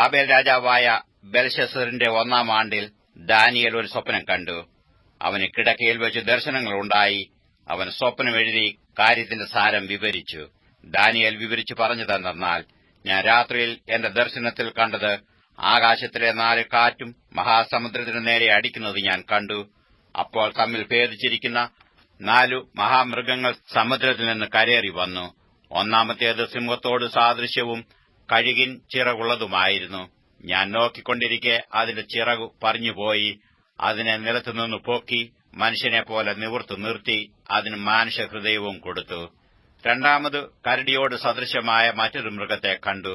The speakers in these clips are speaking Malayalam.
ബാബേൽ രാജാവായ ബെൽശസ്സറിന്റെ 1-ാം ആണ്ടിൽ ദാനിയേൽ ഒരു സ്വപ്നം കണ്ടു. അവന് കിടക്കയിൽ വെച്ച് ദർശനങ്ങളുണ്ടായി. അവൻ സ്വപ്നം എഴുതി കാര്യത്തിന്റെ സാരം വിവരിച്ചു. ദാനിയേൽ വിവരിച്ചു പറഞ്ഞതെന്നാൽ, ഞാൻ രാത്രിയിൽ എന്റെ ദർശനത്തിൽ കണ്ടത് ആകാശത്തിലെ 4 കാറ്റും മഹാസമുദ്രത്തിനു നേരെ അടിക്കുന്നത് ഞാൻ കണ്ടു. അപ്പോൾ തമ്മിൽ ഭേദിച്ചിരിക്കുന്ന 4 മഹാമൃഗങ്ങൾ സമുദ്രത്തിൽ നിന്ന് കരേറി വന്നു. ഒന്നാമത്തേത് സിംഹത്തോട് സാദൃശ്യവും കഴുകിൻ ചിറകുള്ളതുമായിരുന്നു. ഞാൻ നോക്കിക്കൊണ്ടിരിക്കെ അതിന്റെ ചിറകു പറിഞ്ഞുപോയി. അതിനെ നിലത്തുനിന്ന് പൊക്കി മനുഷ്യനെപ്പോലെ നിവർത്തി നിർത്തി അതിന് മാനുഷഹൃദയവും കൊടുത്തു. രണ്ടാമത് കരടിയോട് സദൃശമായ മറ്റൊരു മൃഗത്തെ കണ്ടു.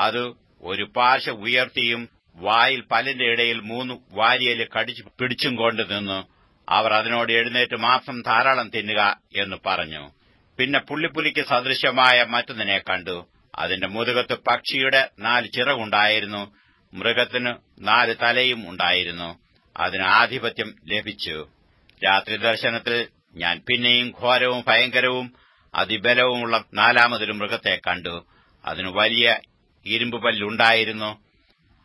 അത് ഒരു പാശ ഉയർത്തിയും വായിൽ പല്ലിന്റെ ഇടയിൽ 3 വാരിയല് കടിച്ചു പിടിച്ചും കൊണ്ട് നിന്നു. അവർ അതിനോട് എഴുന്നേറ്റ് മാംസം ധാരാളം തിന്നുക എന്ന് പറഞ്ഞു. പിന്നെ പുള്ളിപ്പുലിക്ക് സദൃശമായ മറ്റൊന്നിനെ കണ്ടു. അതിന്റെ മുതുകത്ത് പക്ഷിയുടെ 4 ചിറകുണ്ടായിരുന്നു. മൃഗത്തിന് 4 തലയും ഉണ്ടായിരുന്നു. അതിന് ആധിപത്യം ലഭിച്ചു. രാത്രി ദർശനത്തിൽ ഞാൻ പിന്നെയും ഘോരവും ഭയങ്കരവും അതിബലവുമുള്ള 4-മതൊരു മൃഗത്തെ കണ്ടു. അതിന് വലിയ ഇരുമ്പുപല്ലുണ്ടായിരുന്നു.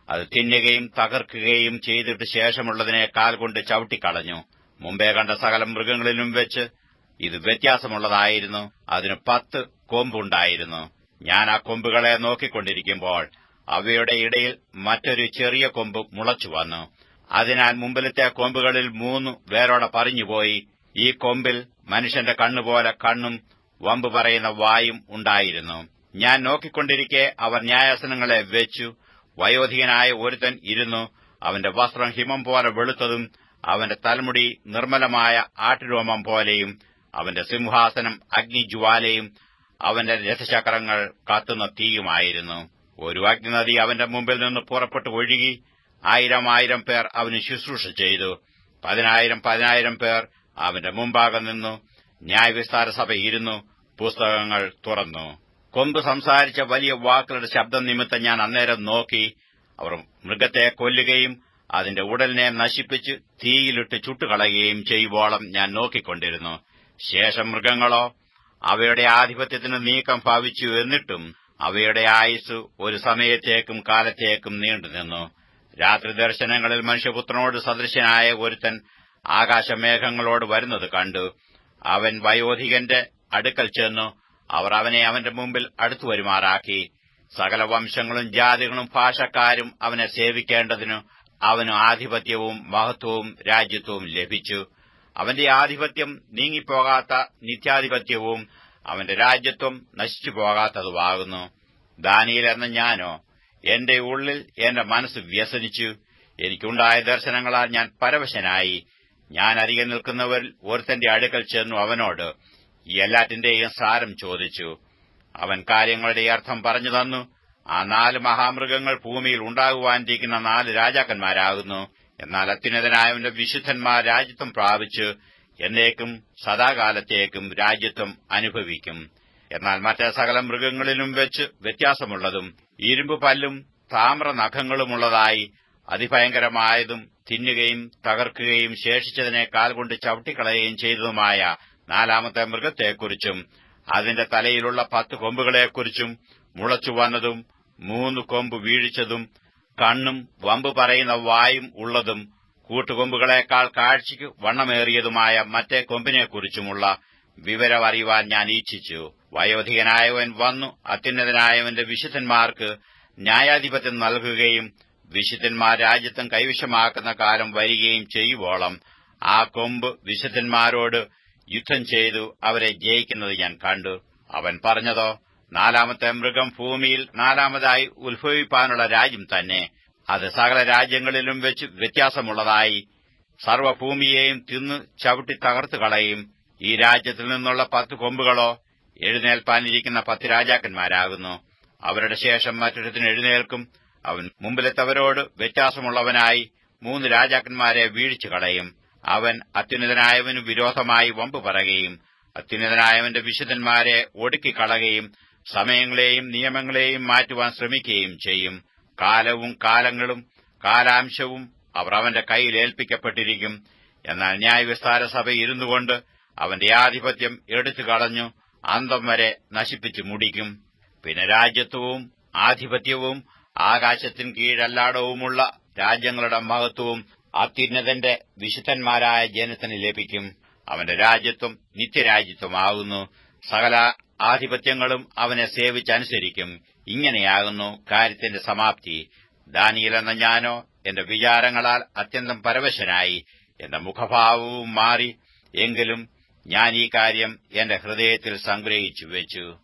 അത് തിന്നുകയും തകർക്കുകയും ചെയ്തിട്ട് ശേഷമുള്ളതിനെ കാൽ കൊണ്ട് ചവിട്ടിക്കളഞ്ഞു. മുമ്പേ കണ്ട സകല മൃഗങ്ങളിലും വെച്ച് ഇത് വ്യത്യാസമുള്ളതായിരുന്നു. അതിന് 10 കൊമ്പുണ്ടായിരുന്നു. ഞാൻ ആ കൊമ്പുകളെ നോക്കിക്കൊണ്ടിരിക്കുമ്പോൾ അവയുടെ ഇടയിൽ മറ്റൊരു ചെറിയ കൊമ്പ് മുളച്ചു വന്നു. അതിനാൽ മുമ്പിലത്തെ കൊമ്പുകളിൽ 3 വേരോടെ പറിഞ്ഞുപോയി. ഈ കൊമ്പിൽ മനുഷ്യന്റെ കണ്ണുപോലെ കണ്ണും വമ്പ് പറയുന്ന വായും ഉണ്ടായിരുന്നു. ഞാൻ നോക്കിക്കൊണ്ടിരിക്കെ അവർ ന്യായാസനങ്ങളെ വെച്ചു. വയോധികനായ ഒരുത്തൻ ഇരുന്നു. അവന്റെ വസ്ത്രം ഹിമം പോലെ വെളുത്തതും അവന്റെ തലമുടി നിർമ്മലമായ ആട്ടുരോമം പോലെയും അവന്റെ സിംഹാസനം അഗ്നിജ്വാലയും അവന്റെ രഥചക്രങ്ങൾ കത്തുന്ന തീയുമായിരുന്നു. ഒരു അഗ്നിനദി അവന്റെ മുമ്പിൽ നിന്ന് പുറപ്പെട്ടു ഒഴുകി 1000 പേർ അവന് ശുശ്രൂഷ ചെയ്തു. 10,000 പേർ അവന്റെ മുമ്പാകെ നിന്നു. ന്യായവിസ്താര സഭ ഇരുന്നു. പുസ്തകങ്ങൾ തുറന്നു. കൊമ്പ് സംസാരിച്ച വലിയ വാക്കുകളുടെ ശബ്ദം നിമിത്തം ഞാൻ അന്നേരം നോക്കി. അവർ മൃഗത്തെ കൊല്ലുകയും അതിന്റെ ഉടലിനെ നശിപ്പിച്ച് തീയിലിട്ട് ചുട്ടുകളയുകയും ചെയ്യുവോളം ഞാൻ നോക്കിക്കൊണ്ടിരുന്നു. ശേഷം മൃഗങ്ങളോ അവയുടെ ആധിപത്യത്തിന് നീക്കം ഭവിച്ചു. എന്നിട്ടും അവയുടെ ആയുസ് ഒരു സമയത്തേക്കും കാലത്തേക്കും നീണ്ടുനിന്നു. രാത്രി ദർശനങ്ങളിൽ മനുഷ്യപുത്രനോട് സദൃശനായ ഒരുത്തൻ ആകാശമേഘങ്ങളോട് വരുന്നത് കണ്ടു. അവൻ വയോധികന്റെ അടുക്കൽ ചെന്നു. അവർ അവനെ അവന്റെ മുമ്പിൽ അടുത്തു വരുമാറാക്കി. സകല വംശങ്ങളും ജാതികളും ഭാഷക്കാരും അവനെ സേവിക്കേണ്ടതിനു അവന് ആധിപത്യവും മഹത്വവും രാജ്യത്വവും ലഭിച്ചു. അവന്റെ ആധിപത്യം നീങ്ങിപ്പോകാത്ത നിത്യാധിപത്യവും അവന്റെ രാജ്യത്വം നശിച്ചു പോകാത്തതുമാകുന്നു. ദാനിയേൽ എന്ന ഞാനോ എന്റെ ഉള്ളിൽ എന്റെ മനസ്സ് വ്യസനിച്ചു. എനിക്കുണ്ടായ ദർശനങ്ങളാൽ ഞാൻ പരവശനായി. ഞാൻ അരികെ നിൽക്കുന്നവരിൽ ഒരുത്തന്റെ അടുക്കൽ ചെന്നു അവനോട് ഈ എല്ലാറ്റിന്റെയും സാരം ചോദിച്ചു. അവൻ കാര്യങ്ങളുടെ അർത്ഥം പറഞ്ഞു തന്നു. ആ 4 മഹാമൃഗങ്ങൾ ഭൂമിയിൽ ഉണ്ടാകുവാനിരിക്കുന്ന 4 രാജാക്കന്മാരാകുന്നു. എന്നാൽ അത്യുന്നതനായവന്റെ വിശുദ്ധന്മാർ രാജ്യത്വം പ്രാപിച്ച് എന്നേക്കും സദാകാലത്തേക്കും രാജ്യത്വം അനുഭവിക്കും. എന്നാൽ മറ്റേ സകല മൃഗങ്ങളിലും വെച്ച് വ്യത്യാസമുള്ളതും ഇരുമ്പ് പല്ലും താമ്ര നഖങ്ങളുമുള്ളതായി അതിഭയങ്കരമായതും തിന്നുകയും തകർക്കുകയും ശേഷിച്ചതിനെ കാൽ കൊണ്ട് ചവിട്ടിക്കളയുകയും ചെയ്തതുമായ 4-മത്തെ മൃഗത്തെക്കുറിച്ചും അതിന്റെ തലയിലുള്ള 10 കൊമ്പുകളെക്കുറിച്ചും മുളച്ചു വന്നതും 3 കൊമ്പ് വീഴിച്ചതും കണ്ണും വമ്പ് പറയുന്ന വായും ഉള്ളതും കൂട്ടുകൊമ്പുകളെക്കാൾ കാഴ്ചയ്ക്ക് വണ്ണമേറിയതുമായ മറ്റേ കൊമ്പിനെക്കുറിച്ചുമുള്ള വിവരം അറിയുവാൻ ഞാൻ ഇച്ഛിച്ചു. വയോധികനായവൻ വന്നു അത്യുന്നതനായവന്റെ വിശുദ്ധന്മാർക്ക് ന്യായാധിപത്യം നൽകുകയും വിശുദ്ധന്മാർ രാജ്യത്വം കൈവശമാക്കുന്ന കാലം വരികയും ചെയ്യുവോളം ആ കൊമ്പ് വിശുദ്ധന്മാരോട് യുദ്ധം ചെയ്തു അവരെ ജയിക്കുന്നത് ഞാൻ കണ്ടു. അവൻ പറഞ്ഞതോ 4-മത്തെ മൃഗം ഭൂമിയിൽ 4-മതായി ഉത്ഭവിപ്പാനുള്ള രാജ്യം തന്നെ. അത് സകല രാജ്യങ്ങളിലും വെച്ച് വ്യത്യാസമുള്ളതായി സർവ്വഭൂമിയെയും തിന്നു ചവിട്ടി തകർത്തു കളയും. ഈ രാജ്യത്തിൽ നിന്നുള്ള 10 കൊമ്പുകളോ എഴുന്നേൽപ്പാനിരിക്കുന്ന 10 രാജാക്കന്മാരാകുന്നു. അവരുടെ ശേഷം മറ്റൊരുത്തിന് എഴുന്നേൽക്കും. അവൻ മുമ്പിലെത്തവരോട് വ്യത്യാസമുള്ളവനായി 3 രാജാക്കന്മാരെ വീഴിച്ചു കളയും. അവൻ അത്യുന്നതനായവനു വിരോധമായി വമ്പ് പറയുകയും അത്യുന്നതനായവന്റെ വിശുദ്ധന്മാരെ ഒടുക്കിക്കളയുകയും സമയങ്ങളെയും നിയമങ്ങളെയും മാറ്റുവാൻ ശ്രമിക്കുകയും ചെയ്യും. കാലവും കാലങ്ങളും കാലാംശവും അവർ അവന്റെ കയ്യിൽ ഏൽപ്പിക്കപ്പെട്ടിരിക്കും. എന്നാൽ ന്യായവിസ്താര സഭ ഇരുന്നുകൊണ്ട് അവന്റെ ആധിപത്യം എടുത്തു കളഞ്ഞു അന്തം വരെ നശിപ്പിച്ചു മുടിക്കും. പിന്നെ രാജ്യത്വവും ആധിപത്യവും ആകാശത്തിൻ കീഴെല്ലായിടവുമുള്ള രാജ്യങ്ങളുടെ മഹത്വവും അത്യുന്നതന്റെ വിശുദ്ധന്മാരായ ജനത്തിന് ലഭിക്കും. അവന്റെ രാജ്യത്വം നിത്യരാജ്യത്വമാകുന്നു. സകല ആധിപത്യങ്ങളും അവനെ സേവിച്ചനുസരിക്കും. ഇങ്ങനെയാകുന്നു കാര്യത്തിന്റെ സമാപ്തി. ദാനിയേൽ എന്ന ഞാനോ എന്റെ വിചാരങ്ങളാൽ അത്യന്തം പരവശനായി, എന്റെ മുഖഭാവവും മാറി. എങ്കിലും ഞാൻ ഈ കാര്യം എന്റെ ഹൃദയത്തിൽ സംഗ്രഹിച്ചു വെച്ചു.